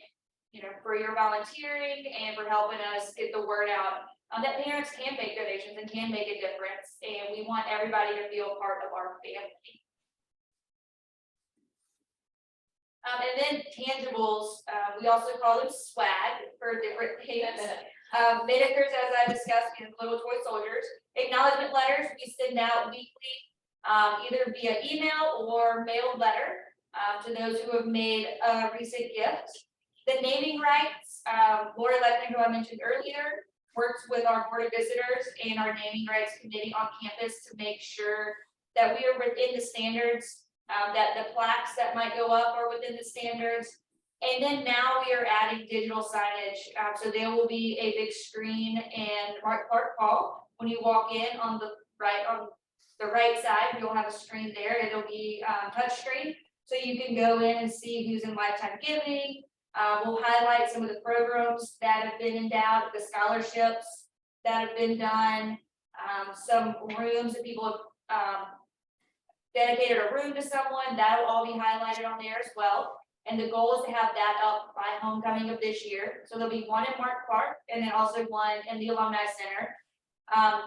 for your volunteering and for helping us get the word out that parents can make donations and can make a difference, and we want everybody to feel part of our family. And then tangibles, we also call them swag for different things. Minikers, as I discussed, little toy soldiers. Acknowledgement letters we send out weekly, either via email or mailed letter to those who have made a recent gift. The naming rights, Laura Lechner, who I mentioned earlier, works with our Board of Visitors and our naming rights committee on campus to make sure that we are within the standards, that the plaques that might go up are within the standards. And then now we are adding digital signage. So there will be a big screen in Mark Clark Hall. When you walk in on the right side, you'll have a screen there. It'll be touch screen. So you can go in and see who's in lifetime giving. We'll highlight some of the programs that have been endowed, the scholarships that have been done, some rooms that people have dedicated a room to someone. That will all be highlighted on there as well. And the goal is to have that up by homecoming of this year. So there'll be one in Mark Park and then also one in the Alumni Center.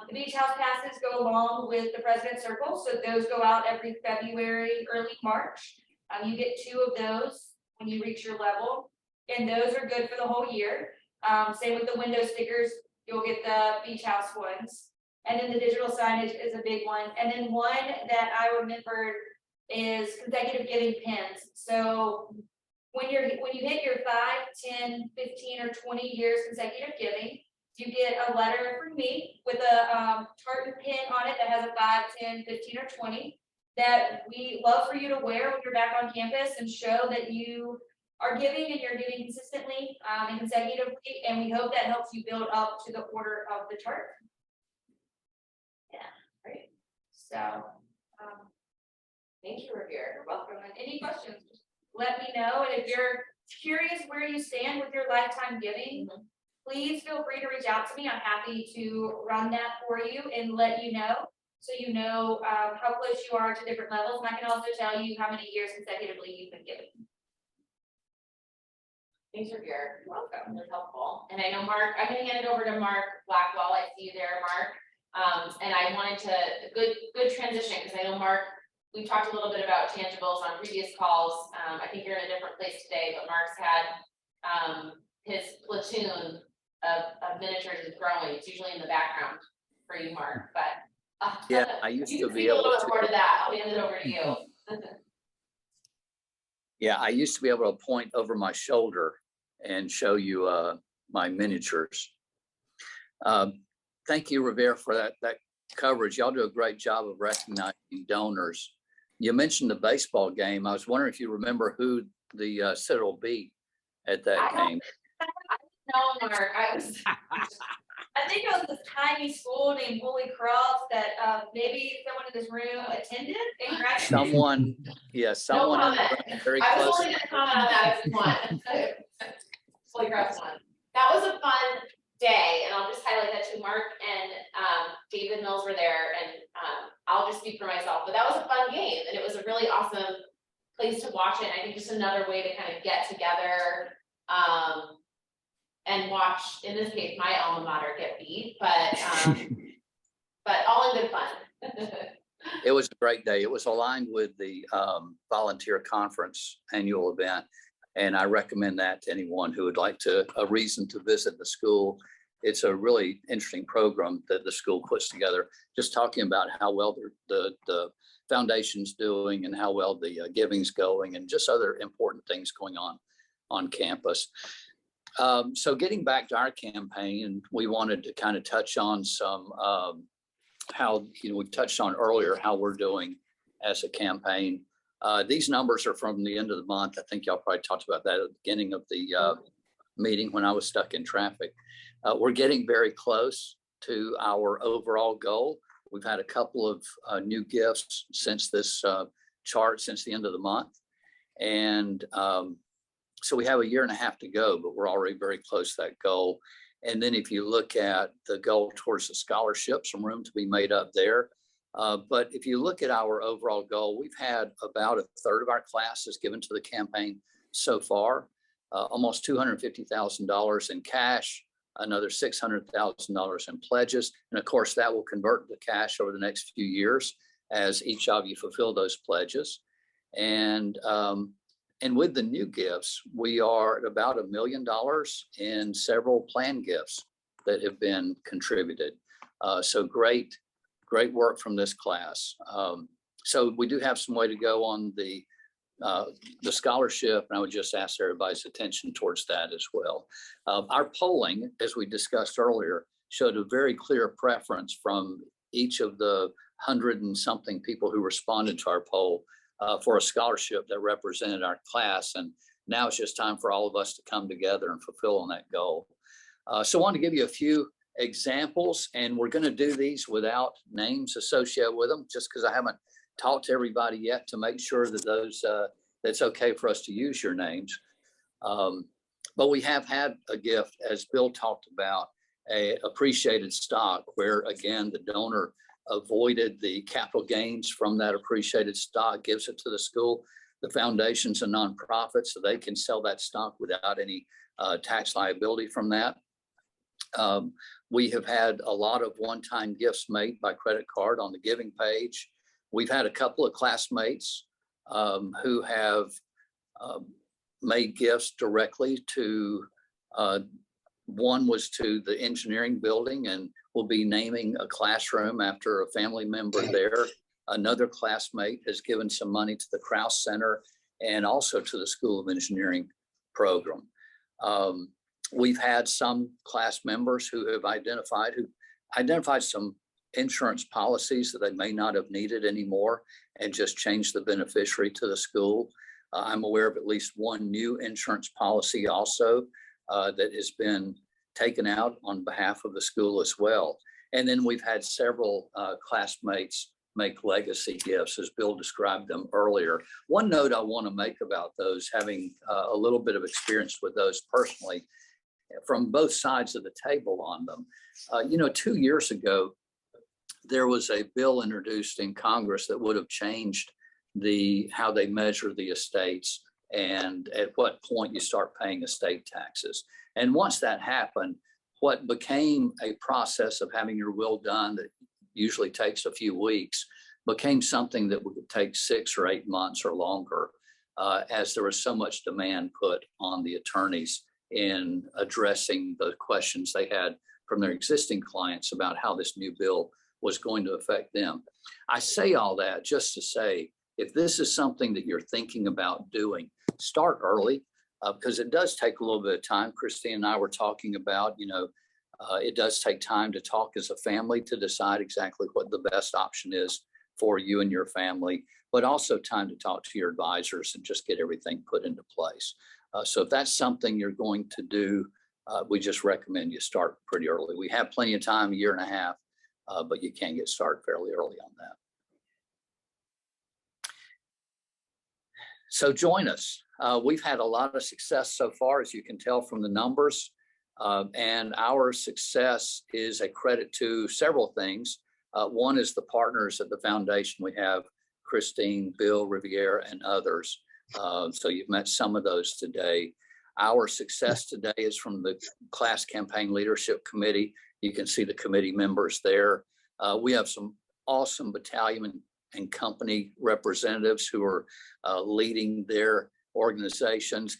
The beach house passes go along with the President's Circle. So those go out every February, early March. You get 2 of those when you reach your level. And those are good for the whole year. Same with the window stickers, you'll get the beach house ones. And then the digital signage is a big one. And then one that I remembered is consecutive giving pins. So when you hit your 5, 10, 15, or 20 years consecutive giving, you get a letter from me with a tartan pin on it that has a 5, 10, 15, or 20 that we love for you to wear when you're back on campus and show that you are giving and you're giving consistently and consecutively, and we hope that helps you build up to the order of the chart. Yeah, great. So, Thank you, Riviere. you're welcome. And any questions, just let me know. And if you're curious where you stand with your lifetime giving, please feel free to reach out to me. I'm happy to run that for you and let you know. So you know how close you are to different levels. And I can also tell you how many years consecutively you've been giving. Thanks, Riviere. You're welcome. That's helpful. And I know Mark, I'm gonna hand it over to Mark Blackwell. I see you there, Mark. And I wanted to, good transition, because I know Mark, we talked a little bit about tangibles on previous calls. I think you're in a different place today, but Mark's had his platoon of miniatures is growing. It's usually in the background for you, Mark, but yeah, I used you to can be speak a able little bit more to. to that. I'll hand it over to you. Yeah, I used to be able to point over my shoulder and show you my miniatures. Thank you, Riviere, for that coverage. Y'all do a great job of recognizing donors. You mentioned the baseball game. I was wondering if you remember who the Citadel beat at that game. No, Mark, I think it was this tiny school named Holy Cross that maybe someone in this room attended and graduated. Someone, yeah, someone No in the comment. room very I was close. only gonna comment on that if you want. Fully grasped one. That was a fun day, and I'll just highlight that too. Mark and David Mills were there, and I'll just speak for myself, but that was a fun game, and it was a really awesome place to watch it. I think just another way to kind of get together and watch, in this case, my alma mater get beat, but all in good fun. It was a great day. It was aligned with the volunteer conference annual event. And I recommend that to anyone who would like a reason to visit the school. It's a really interesting program that the school puts together, just talking about how well the foundation's doing and how well the giving's going and just other important things going on campus. So getting back to our campaign, we wanted to kind of touch on some how, we touched on earlier how we're doing as a campaign. These numbers are from the end of the month. I think y'all probably talked about that at the beginning of the meeting when I was stuck in traffic. We're getting very close to our overall goal. We've had a couple of new gifts since this chart, since the end of the month. And so we have a year and a half to go, but we're already very close to that goal. And then if you look at the goal towards the scholarship, some room to be made up there. But if you look at our overall goal, we've had about a third of our classes given to the campaign so far, almost $250,000 in cash, another $600,000 in pledges. And of course, that will convert to cash over the next few years as each of you fulfill those pledges. And with the new gifts, we are at about $1 million in several planned gifts that have been contributed. So great work from this class. So we do have some way to go on the scholarship, and I would just ask everybody's attention towards that as well. Our polling, as we discussed earlier, showed a very clear preference from each of the 100 and something people who responded to our poll for a scholarship that represented our class. And now it's just time for all of us to come together and fulfill on that goal. So I want to give you a few examples, and we're going to do these without names associated with them, just because I haven't talked to everybody yet to make sure that those that's okay for us to use your names. But we have had a gift, as Bill talked about, a appreciated stock where, again, the donor avoided the capital gains from that appreciated stock, gives it to the school. The foundation's a nonprofit, so they can sell that stock without any tax liability from that. We have had a lot of one-time gifts made by credit card on the giving page. We've had a couple of classmates who have made gifts directly to, one was to the engineering building, and we'll be naming a classroom after a family member there. Another classmate has given some money to the Krause Center and also to the School of Engineering program. We've had some class members who have identified some insurance policies that they may not have needed anymore and just changed the beneficiary to the school. I'm aware of at least one new insurance policy also that has been taken out on behalf of the school as well. And then we've had several classmates make legacy gifts, as Bill described them earlier. One note I want to make about those, having a little bit of experience with those personally, from both sides of the table on them. 2 years ago, there was a bill introduced in Congress that would have changed how they measure the estates and at what point you start paying estate taxes. And once that happened, what became a process of having your will done that usually takes a few weeks became something that would take 6 or 8 months or longer, as there was so much demand put on the attorneys in addressing the questions they had from their existing clients about how this new bill was going to affect them. I say all that just to say, if this is something that you're thinking about doing, start early, because it does take a little bit of time. Christine and I were talking about, it does take time to talk as a family to decide exactly what the best option is for you and your family, but also time to talk to your advisors and just get everything put into place. So if that's something you're going to do, we just recommend you start pretty early. We have plenty of time, 1.5 years, but you can get started fairly early on that. So join us. We've had a lot of success so far, as you can tell from the numbers. And our success is a credit to several things. One is the partners at the foundation. We have Christine, Bill, Riviere, and others. So you've met some of those today. Our success today is from the Class Campaign Leadership Committee. You can see the committee members there. We have some awesome battalion and company representatives who are leading their organizations.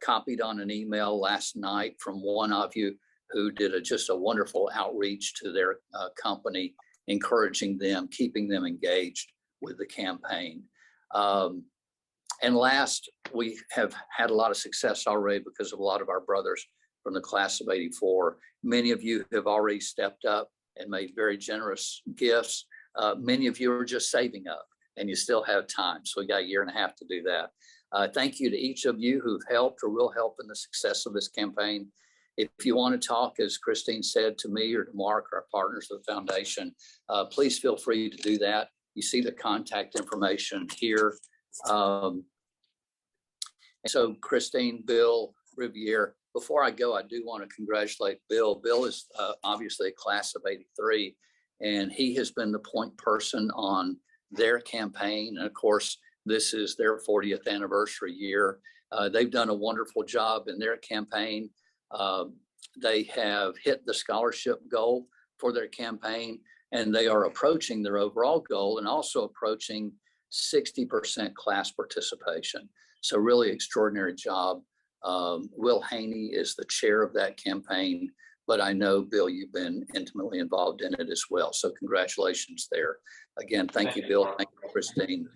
Copied on an email last night from one of you who did just a wonderful outreach to their company, encouraging them, keeping them engaged with the campaign. And last, we have had a lot of success already because of a lot of our brothers from the class of '84. Many of you have already stepped up and made very generous gifts. Many of you are just saving up and you still have time. So we got 1.5 years to do that. Thank you to each of you who've helped or will help in the success of this campaign. If you want to talk, as Christine said, to me or to Mark, our partners of the foundation, please feel free to do that. You see the contact information here. And so Christine, Bill, Riviere, before I go, I do want to congratulate Bill. Bill is obviously a class of '83, and he has been the point person on their campaign. And of course, this is their 40th anniversary year. They've done a wonderful job in their campaign. They have hit the scholarship goal for their campaign, and they are approaching their overall goal and also approaching 60% class participation. So really extraordinary job. Will Haney is the chair of that campaign, but I know, Bill, you've been intimately involved in it as well. So congratulations there. Again, thank you, Bill. Thank you, Christine.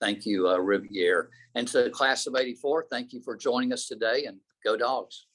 Thank you, Riviere. And to the class of '84, thank you for joining us today, and go Dogs.